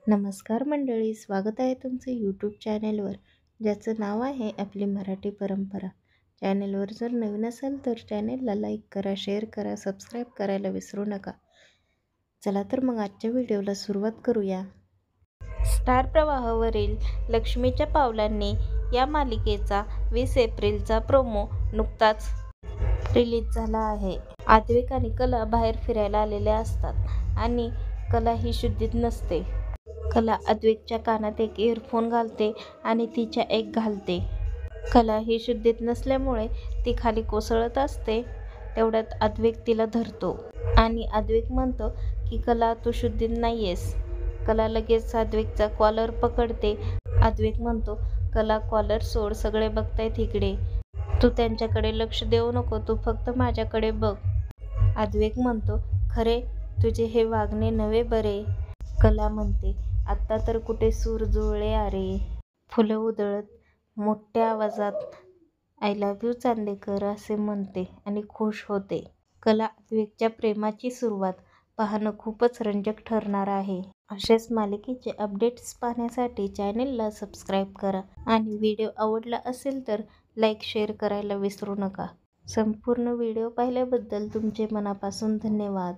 नमस्कार मंडळी, स्वागत आहे तुमचं यूट्यूब चॅनेलवर, ज्याचं नाव आहे आपली मराठी परंपरा. चॅनेलवर जर नवीन असाल तर चॅनेलला लाईक करा, शेअर करा, सबस्क्राईब करायला विसरू नका. चला तर मग आजच्या व्हिडिओला सुरुवात करूया. स्टार प्रवाहावरील लक्ष्मीच्या पावलांनी या मालिकेचा 20 एप्रिलचा प्रोमो नुकताच रिलीज झाला आहे. अद्वैत आणि कला बाहेर फिरायला आलेल्या असतात आणि कला ही शुद्धीत नसते. कला अद्वैतच्या कानात एक इयरफोन घालते आणि तिच्या एक घालते. कला ही शुद्धीत नसल्यामुळे ती खाली कोसळत असते. तेवढ्यात अद्वैत तिला धरतो आणि अद्वैत म्हणतो की कला तू शुद्धीत नाहीयेस. कला लगेच अद्वैतचा कॉलर पकडते. अद्वैत म्हणतो कला कॉलर सोड, सगळे बघतायत इकडे. तू त्यांच्याकडे लक्ष देऊ नको, तू फक्त माझ्याकडे बघ. अद्वैत म्हणतो खरे तुझे हे वागणे नव्हे बरे. कला म्हणते आत्ता तर कुठे सूर जुळले अरे. फुलं उधळत मोठ्या आवाजात आय लव्ह यू चांदेकर असे म्हणते आणि खुश होते. कला अद्वैतच्या प्रेमाची सुरुवात पाहणं खूपच रंजक ठरणार आहे. असेच मालिकेचे अपडेट्स पाहण्यासाठी चॅनेलला सबस्क्राईब करा आणि व्हिडिओ आवडला असेल तर लाईक शेअर करायला विसरू नका. संपूर्ण व्हिडिओ पाहिल्याबद्दल तुमचे मनापासून धन्यवाद.